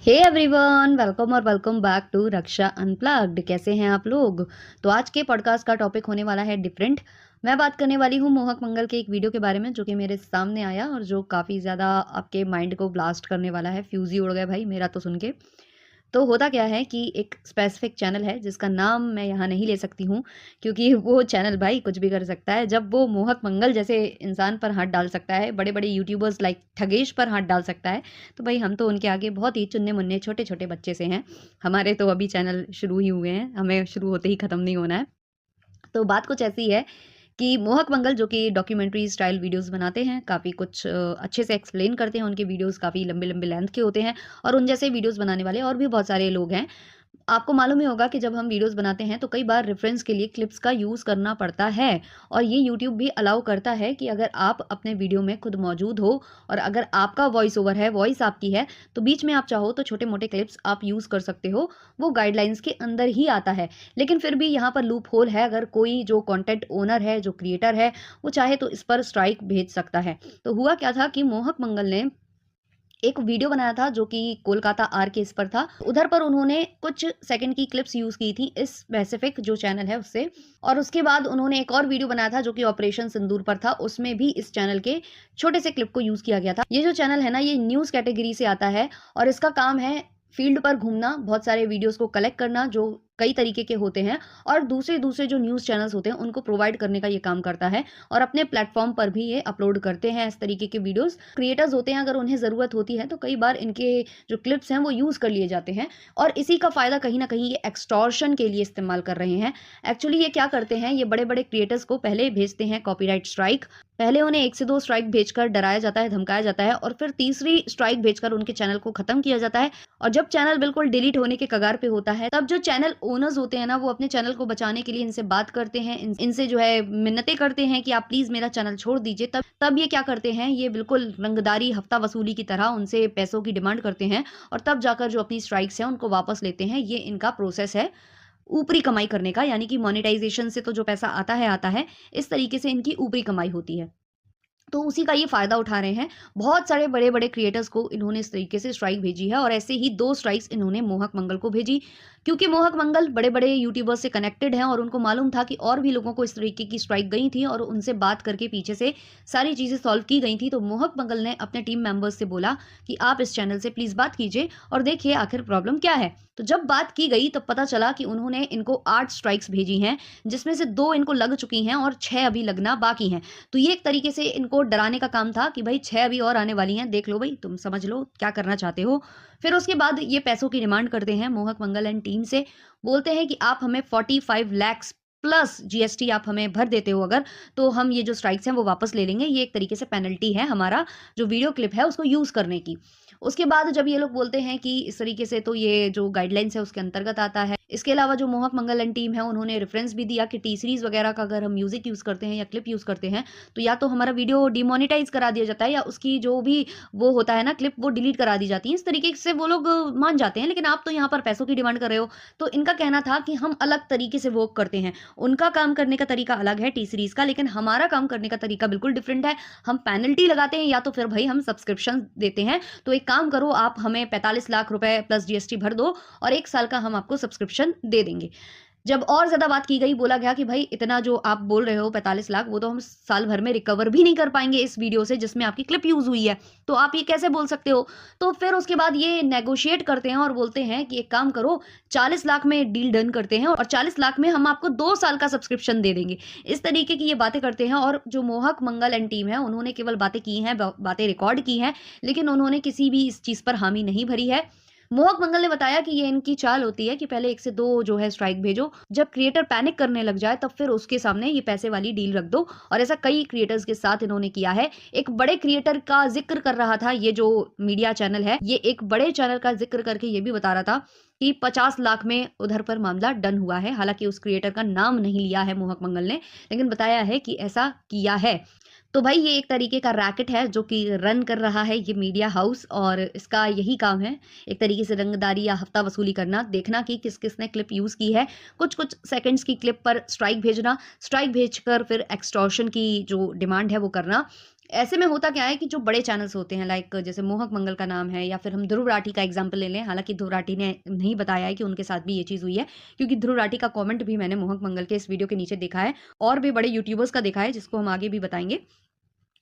हे everyone, welcome और welcome back to Raksha unplugged. कैसे हैं आप लोग? तो आज के पॉडकास्ट का टॉपिक होने वाला है डिफरेंट। मैं बात करने वाली हूँ मोहक मंगल के एक वीडियो के बारे में जो कि मेरे सामने आया और जो काफ़ी ज़्यादा आपके माइंड को ब्लास्ट करने वाला है। फ्यूज़ ही उड़ गए भाई मेरा तो सुन के। तो होता क्या है कि एक स्पेसिफिक चैनल है जिसका नाम मैं यहाँ नहीं ले सकती हूँ, क्योंकि वो चैनल भाई कुछ भी कर सकता है। जब वो मोहक मंगल जैसे इंसान पर हाथ डाल सकता है, बड़े बड़े यूट्यूबर्स लाइक ठगेश पर हाथ डाल सकता है, तो भाई हम तो उनके आगे बहुत ही चुन्ने मुन्ने छोटे छोटे बच्चे से हैं। हमारे तो अभी चैनल शुरू ही हुए हैं, हमें शुरू होते ही ख़त्म नहीं होना है। तो बात कुछ ऐसी है कि मोहक मंगल जो कि डॉक्यूमेंट्री स्टाइल वीडियोस बनाते हैं, काफ़ी कुछ अच्छे से एक्सप्लेन करते हैं। उनके वीडियोस काफ़ी लंबे लंबे लेंथ के होते हैं और उन जैसे वीडियोस बनाने वाले और भी बहुत सारे लोग हैं। आपको मालूम ही होगा कि जब हम वीडियोस बनाते हैं तो कई बार रेफरेंस के लिए क्लिप्स का यूज़ करना पड़ता है, और ये यूट्यूब भी अलाउ करता है कि अगर आप अपने वीडियो में खुद मौजूद हो और अगर आपका वॉइस ओवर है, वॉइस आपकी है, तो बीच में आप चाहो तो छोटे मोटे क्लिप्स आप यूज़ कर सकते हो। वो गाइडलाइंस के अंदर ही आता है। लेकिन फिर भी यहाँ पर लूप होल है। अगर कोई जो कंटेंट ओनर है, जो क्रिएटर है, वो चाहे तो इस पर स्ट्राइक भेज सकता है। तो हुआ क्या था कि मोहक मंगल ने एक वीडियो बनाया था जो कि कोलकाता आर के इस पर था। उधर पर उन्होंने कुछ सेकंड की क्लिप्स यूज की थी इस स्पेसिफिक जो चैनल है उससे, और उसके बाद उन्होंने एक और वीडियो बनाया था जो कि ऑपरेशन सिंदूर पर था। उसमें भी इस चैनल के छोटे से क्लिप को यूज किया गया था। ये जो चैनल है ना, ये न्यूज कैटेगरी से आता है और इसका काम है फील्ड पर घूमना, बहुत सारे वीडियोस को कलेक्ट करना जो कई तरीके के होते हैं, और दूसरे दूसरे जो न्यूज़ चैनल्स होते हैं उनको प्रोवाइड करने का ये काम करता है। और अपने प्लेटफॉर्म पर भी ये अपलोड करते हैं इस तरीके के वीडियोस। क्रिएटर्स होते हैं, अगर उन्हें ज़रूरत होती है तो कई बार इनके जो क्लिप्स हैं वो यूज़ कर लिए जाते हैं, और इसी का फ़ायदा कहीं ना कहीं ये एक्सटॉर्शन के लिए इस्तेमाल कर रहे हैं। एक्चुअली ये क्या करते हैं, ये बड़े बड़े क्रिएटर्स को पहले भेजते हैं कॉपीराइट स्ट्राइक। पहले उन्हें 1 से 2 स्ट्राइक भेजकर डराया जाता है, धमकाया जाता है, और फिर तीसरी स्ट्राइक भेजकर उनके चैनल को खत्म किया जाता है। और जब चैनल बिल्कुल डिलीट होने के कगार पे होता है, तब जो चैनल ओनर्स होते हैं ना, वो अपने चैनल को बचाने के लिए इनसे बात करते हैं, इनसे जो है मिन्नतें करते हैं कि आप प्लीज मेरा चैनल छोड़ दीजिए। तब ये क्या करते हैं, ये बिल्कुल रंगदारी हफ्ता वसूली की तरह उनसे पैसों की डिमांड करते हैं, और तब जाकर जो अपनी स्ट्राइक्स हैं उनको वापस लेते हैं। ये इनका प्रोसेस है ऊपरी कमाई करने का, यानी कि मोनेटाइजेशन से तो जो पैसा आता है, इस तरीके से इनकी ऊपरी कमाई होती है। तो उसी का ये फ़ायदा उठा रहे हैं। बहुत सारे बड़े-बड़े क्रिएटर्स को इन्होंने इस तरीके से स्ट्राइक भेजी है, और ऐसे ही 2 स्ट्राइक्स इन्होंने मोहक मंगल को भेजी, क्योंकि मोहक मंगल बड़े-बड़े यूट्यूबर्स से कनेक्टेड हैं और उनको मालूम था कि और भी लोगों को इस तरीके की स्ट्राइक गई थी और उनसे बात करके पीछे से सारी चीज़ें सॉल्व की गई थी। तो मोहक मंगल ने अपने टीम मेंबर्स से बोला कि आप इस चैनल से प्लीज़ बात कीजिए और देखिए आखिर प्रॉब्लम क्या है। तो जब बात की गई तब पता चला कि उन्होंने इनको 8 स्ट्राइक्स भेजी हैं, जिसमें से 2 इनको लग चुकी हैं और 6 अभी लगना बाकी हैं। तो ये एक तरीके से इनको डराने का काम था कि भाई 6 अभी और आने वाली हैं, देख लो भाई, तुम समझ लो क्या करना चाहते हो। फिर उसके बाद ये पैसों की डिमांड करते हैं मोहक मंगल एंड टीम से। बोलते हैं कि आप हमें 45 लाख प्लस जीएसटी आप हमें भर देते हो अगर, तो हम ये जो स्ट्राइक्स हैं वो वापस ले लेंगे। ये एक तरीके से पेनल्टी है हमारा जो वीडियो क्लिप है उसको यूज़ करने की। उसके बाद जब ये लोग बोलते हैं कि इस तरीके से, तो ये जो गाइडलाइंस है उसके अंतर्गत आता है। इसके अलावा जो मोहक मंगल एंड टीम है उन्होंने रेफरेंस भी दिया कि टी सीरीज़ वगैरह का अगर हम म्यूज़िक यूज़ करते हैं या क्लिप यूज़ करते हैं, तो या तो हमारा वीडियो डिमोनेटाइज़ करा दिया जाता है, या उसकी जो भी वो होता है ना क्लिप, वो डिलीट करा दी जाती है। इस तरीके से वो लोग मान जाते हैं, लेकिन आप तो यहाँ पर पैसों की डिमांड कर रहे हो। तो इनका कहना था कि हम अलग तरीके से वर्क करते हैं। उनका काम करने का तरीका अलग है टी सीरीज़ का, लेकिन हमारा काम करने का तरीका बिल्कुल डिफरेंट है। हम पेनल्टी लगाते हैं या तो फिर भाई हम सब्सक्रिप्शन देते हैं। तो एक काम करो, आप हमें 45 लाख रुपए प्लस जीएसटी भर दो और 1 साल का हम आपको सब्सक्रिप्शन दे देंगे। जब और ज़्यादा बात की गई, बोला गया कि भाई इतना जो आप बोल रहे हो 45 लाख, वो तो हम साल भर में रिकवर भी नहीं कर पाएँगे इस वीडियो से जिसमें आपकी क्लिप यूज़ हुई है। तो आप ये कैसे बोल सकते हो? तो फिर उसके बाद ये नेगोशिएट करते हैं और बोलते हैं कि एक काम करो, 40 लाख में डील डन करते हैं और 40 लाख में हम आपको 2 साल का सब्सक्रिप्शन दे देंगे। इस तरीके की ये बातें करते हैं, और जो मोहक मंगल एंड टीम है उन्होंने केवल बातें की हैं, बातें रिकॉर्ड की हैं, लेकिन उन्होंने किसी भी इस चीज़ पर हामी नहीं भरी है। मोहक मंगल ने बताया कि ये इनकी चाल होती है कि पहले 1 से 2 जो है स्ट्राइक भेजो, जब क्रिएटर पैनिक करने लग जाए तब फिर उसके सामने ये पैसे वाली डील रख दो, और ऐसा कई क्रिएटर्स के साथ इन्होंने किया है। एक बड़े क्रिएटर का जिक्र कर रहा था ये जो मीडिया चैनल है, ये एक बड़े चैनल का जिक्र करके ये भी बता रहा था कि 50 लाख में उधर पर मामला डन हुआ है। हालांकि उस क्रिएटर का नाम नहीं लिया है मोहक मंगल ने, लेकिन बताया है कि ऐसा किया है। तो भाई ये एक तरीके का रैकेट है जो कि रन कर रहा है ये मीडिया हाउस, और इसका यही काम है एक तरीके से रंगदारी या हफ्ता वसूली करना, देखना कि किस किस ने क्लिप यूज़ की है, कुछ कुछ सेकंड्स की क्लिप पर स्ट्राइक भेजना, स्ट्राइक भेजकर फिर एक्सटॉर्शन की जो डिमांड है वो करना। ऐसे में होता क्या है कि जो बड़े चैनल्स होते हैं, लाइक जैसे मोहक मंगल का नाम है, या फिर हम ध्रुव राठी का एग्जांपल ले लें, हालाँकि ध्रुव राठी ने नहीं बताया है कि उनके साथ भी ये चीज़ हुई है, क्योंकि ध्रुव राठी का कमेंट भी मैंने मोहक मंगल के इस वीडियो के नीचे देखा है और भी बड़े यूट्यूबर्स का देखा है, जिसको हम आगे भी बताएँगे।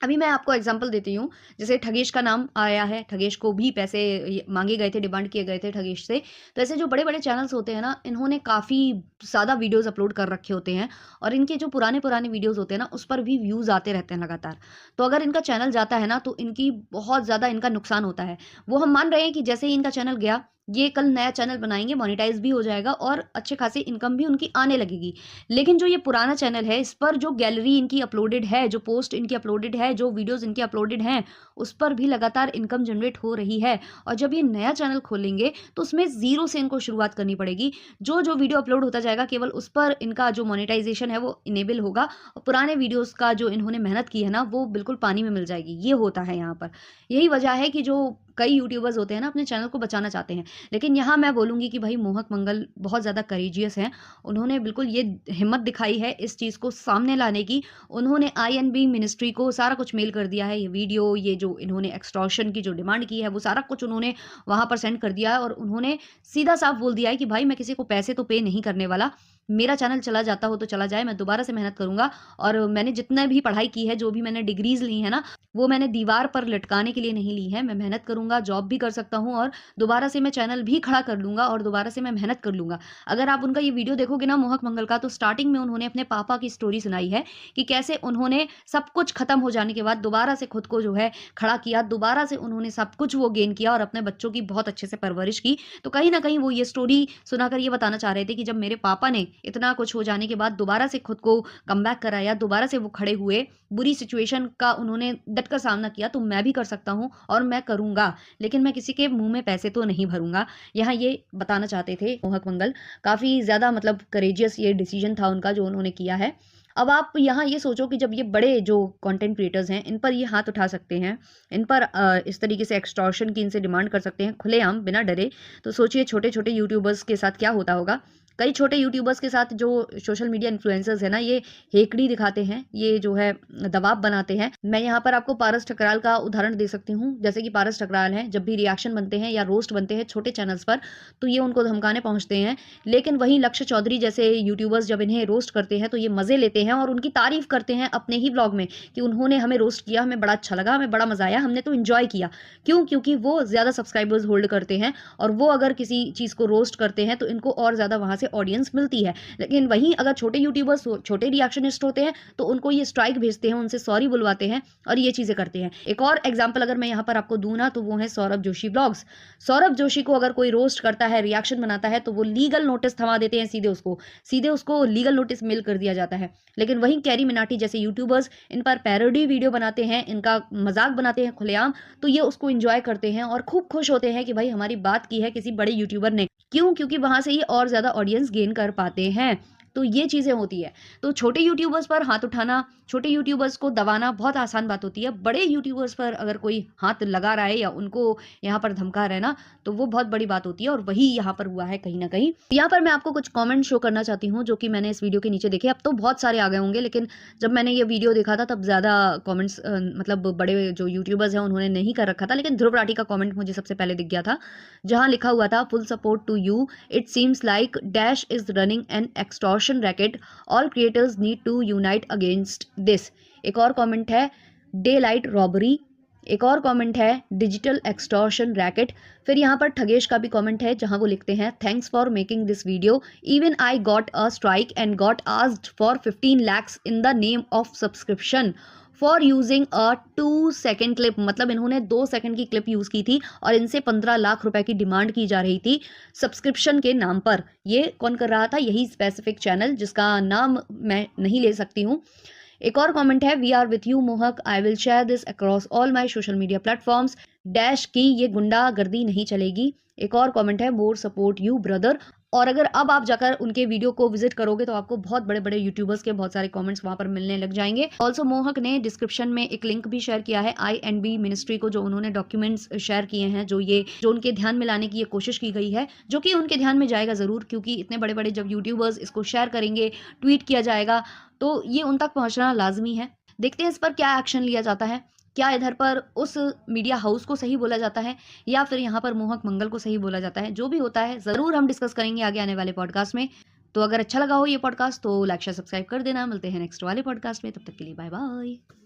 अभी मैं आपको एग्जांपल देती हूँ, जैसे ठगेश का नाम आया है, ठगेश को भी पैसे मांगे गए थे, डिमांड किए गए थे ठगेश से। तो ऐसे जो बड़े बड़े चैनल्स होते हैं ना, इन्होंने काफ़ी ज़्यादा वीडियोस अपलोड कर रखे होते हैं और इनके जो पुराने पुराने वीडियोस होते हैं ना, उस पर भी व्यूज़ आते रहते हैं लगातार। तो अगर इनका चैनल जाता है ना, तो इनकी बहुत ज़्यादा इनका नुकसान होता है। वो हम मान रहे हैं कि जैसे ही इनका चैनल गया, ये कल नया चैनल बनाएंगे, मोनिटाइज भी हो जाएगा और अच्छे खासी इनकम भी उनकी आने लगेगी। लेकिन जो ये पुराना चैनल है, इस पर जो गैलरी इनकी अपलोडेड है, जो पोस्ट इनकी अपलोडेड है, जो वीडियोस इनकी अपलोडेड हैं, उस पर भी लगातार इनकम जनरेट हो रही है। और जब ये नया चैनल खोलेंगे तो उसमें ज़ीरो से इनको शुरुआत करनी पड़ेगी। जो जो वीडियो अपलोड होता जाएगा, केवल उस पर इनका जो मोनेटाइजेशन है वो इनेबल होगा और पुराने वीडियोस का जो इन्होंने मेहनत की है ना, वो बिल्कुल पानी में मिल जाएगी। ये होता है यहाँ पर। यही वजह है कि जो कई यूट्यूबर्स होते हैं ना, अपने चैनल को बचाना चाहते हैं। लेकिन यहाँ मैं बोलूँगी कि भाई मोहक मंगल बहुत ज़्यादा करेजियस हैं। उन्होंने बिल्कुल ये हिम्मत दिखाई है इस चीज़ को सामने लाने की। उन्होंने आईएनबी मिनिस्ट्री को सारा कुछ मेल कर दिया है, ये वीडियो, ये जो इन्होंने एक्सटॉर्शन की जो डिमांड की है, वो सारा कुछ उन्होंने वहाँ पर सेंड कर दिया है और उन्होंने सीधा साफ बोल दिया है कि भाई मैं किसी को पैसे तो पे नहीं करने वाला। मेरा चैनल चला जाता हो तो चला जाए, मैं दोबारा से मेहनत करूँगा और मैंने जितना भी पढ़ाई की है, जो भी मैंने डिग्रीज़ ली है ना, वो मैंने दीवार पर लटकाने के लिए नहीं ली है। मैं मेहनत करूँगा, जॉब भी कर सकता हूँ और दोबारा से मैं चैनल भी खड़ा कर लूँगा और दोबारा से मैं मेहनत कर लूँगा। अगर आप उनका ये वीडियो देखोगे ना मोहक मंगल का, तो स्टार्टिंग में उन्होंने अपने पापा की स्टोरी सुनाई है कि कैसे उन्होंने सब कुछ खत्म हो जाने के बाद दोबारा से खुद को जो है खड़ा किया, दोबारा से उन्होंने सब कुछ वो गेन किया और अपने बच्चों की बहुत अच्छे से परवरिश की। तो कहीं न कहीं वो ये स्टोरी सुनाकर ये बताना चाह रहे थे कि जब मेरे पापा ने इतना कुछ हो जाने के बाद दोबारा से खुद को कमबैक कराया, दोबारा से वो खड़े हुए, बुरी सिचुएशन का उन्होंने डट कर सामना किया, तो मैं भी कर सकता हूँ और मैं करूँगा। लेकिन मैं किसी के मुँह में पैसे तो नहीं भरूँगा। यहाँ ये बताना चाहते थे मोहक मंगल। काफ़ी ज़्यादा मतलब करेजियस ये डिसीजन था उनका जो उन्होंने किया है। अब आप यहाँ ये सोचो कि जब ये बड़े जो कंटेंट क्रिएटर्स हैं, इन पर ये हाथ उठा सकते हैं, इन पर इस तरीके से एक्सटॉर्शन की इनसे डिमांड कर सकते हैं खुलेआम बिना डरे, तो सोचिए छोटे-छोटे यूट्यूबर्स के साथ क्या होता होगा। कई छोटे यूट्यूबर्स के साथ जो सोशल मीडिया इन्फ्लुएंसर्स हैं ना, ये हेकड़ी दिखाते हैं, ये जो है दबाव बनाते हैं। मैं यहाँ पर आपको पारस ठकराल का उदाहरण दे सकती हूँ। जैसे कि पारस ठकराल हैं, जब भी रिएक्शन बनते हैं या रोस्ट बनते हैं छोटे चैनल्स पर, तो ये उनको धमकाने पहुँचते हैं। लेकिन वहीं लक्ष्य चौधरी जैसे यूट्यूबर्स जब इन्हें रोस्ट करते हैं, तो ये मज़े लेते हैं और उनकी तारीफ़ करते हैं अपने ही व्लॉग में कि उन्होंने हमें रोस्ट किया, हमें बड़ा अच्छा लगा, हमें बड़ा मज़ा आया, हमने तो एन्जॉय किया। क्यों? क्योंकि वो ज़्यादा सब्सक्राइबर्स होल्ड करते हैं और वो अगर किसी चीज़ को रोस्ट करते हैं, तो इनको और ज़्यादा वहाँ से ऑडियंस मिलती है। लेकिन वहीं अगर छोटे यूट्यूबर्स, छोटे रिएक्शनिस्ट होते हैं, तो उनको ये स्ट्राइक भेजते हैं, उनसे सॉरी बुलवाते हैं और ये चीज़ें करते हैं। एक और एग्जांपल अगर मैं यहाँ पर आपको दूँ ना, तो वो है सौरभ जोशी व्लॉग्स। सौरभ जोशी को अगर कोई रोस्ट करता है, रिएक्शन बनाता है, तो वो लीगल नोटिस थमा देते हैं सीधे उसको लीगल नोटिस मेल कर दिया जाता है। लेकिन वहीं कैरी मिनाटी जैसे यूट्यूबर्स इन पर पैरोडी वीडियो बनाते हैं, इनका मजाक बनाते हैं खुलेआम, तो ये उसको एंजॉय करते हैं और खूब खुश होते हैं कि भाई हमारी बात की है किसी बड़े यूट्यूबर ने। क्यों? क्योंकि वहां से ये और ज्यादा ऑडियंस गेन कर पाते हैं। तो ये चीजें होती है। तो छोटे यूट्यूबर्स पर हाथ उठाना, छोटे यूट्यूबर्स को दबाना बहुत आसान बात होती है। बड़े यूट्यूबर्स पर अगर कोई हाथ लगा रहा है या उनको यहाँ पर धमका रहा है ना, तो वो बहुत बड़ी बात होती है और वही यहाँ पर हुआ है कहीं ना कहीं। यहाँ पर मैं आपको कुछ कमेंट शो करना चाहती हूँ जो कि मैंने इस वीडियो के नीचे देखे। अब तो बहुत सारे आ गए होंगे, लेकिन जब मैंने ये वीडियो देखा था तब ज़्यादा कमेंट्स मतलब बड़े जो यूट्यूबर्स हैं उन्होंने नहीं कर रखा था। लेकिन ध्रुव राठी का कमेंट मुझे सबसे पहले दिख गया था, जहाँ लिखा हुआ था full support to you, it seems like Dash is running an extortion racket, all creators need to unite against this. एक और कमेंट है डे लाइट रॉबरी। एक और कमेंट है डिजिटल एक्सटॉर्शन रैकेट। फिर यहाँ पर ठगेश का भी कमेंट है जहाँ वो लिखते हैं thanks for making this video, even I got a strike and got asked for 15 lakhs in the name of subscription for using a 2 second clip. मतलब इन्होंने 2 सेकंड की क्लिप यूज की थी और इनसे 15 लाख रुपए की डिमांड की जा रही थी सब्सक्रिप्शन के नाम पर। ये कौन कर रहा था? यही स्पेसिफिक चैनल जिसका नाम मैं नहीं ले सकती हूँ। एक और कमेंट है वी आर विथ यू मोहक, I will share this across all my social media platforms dash की ये गुंडागर्दी नहीं चलेगी। एक और कमेंट है मोर सपोर्ट यू ब्रदर। और अगर अब आप जाकर उनके वीडियो को विजिट करोगे तो आपको बहुत बड़े बड़े यूट्यूबर्स के बहुत सारे कमेंट्स वहां पर मिलने लग जाएंगे। ऑल्सो मोहक ने डिस्क्रिप्शन में एक लिंक भी शेयर किया है INB मिनिस्ट्री को, जो उन्होंने डॉक्यूमेंट्स शेयर किए हैं, जो उनके ध्यान में लाने की ये कोशिश की गई है, जो कि उनके ध्यान में जाएगा ज़रूर, क्योंकि इतने बड़े बड़े जब यूट्यूबर्स इसको शेयर करेंगे, ट्वीट किया जाएगा, तो ये उन तक पहुँचना लाजमी है। देखते हैं इस पर क्या एक्शन लिया जाता है। क्या इधर पर उस मीडिया हाउस को सही बोला जाता है या फिर यहाँ पर मोहक मंगल को सही बोला जाता है? जो भी होता है ज़रूर हम डिस्कस करेंगे आगे आने वाले पॉडकास्ट में। तो अगर अच्छा लगा हो ये पॉडकास्ट तो लाइक शेयर सब्सक्राइब कर देना। मिलते हैं नेक्स्ट वाले पॉडकास्ट में, तब तक के लिए बाय बाय।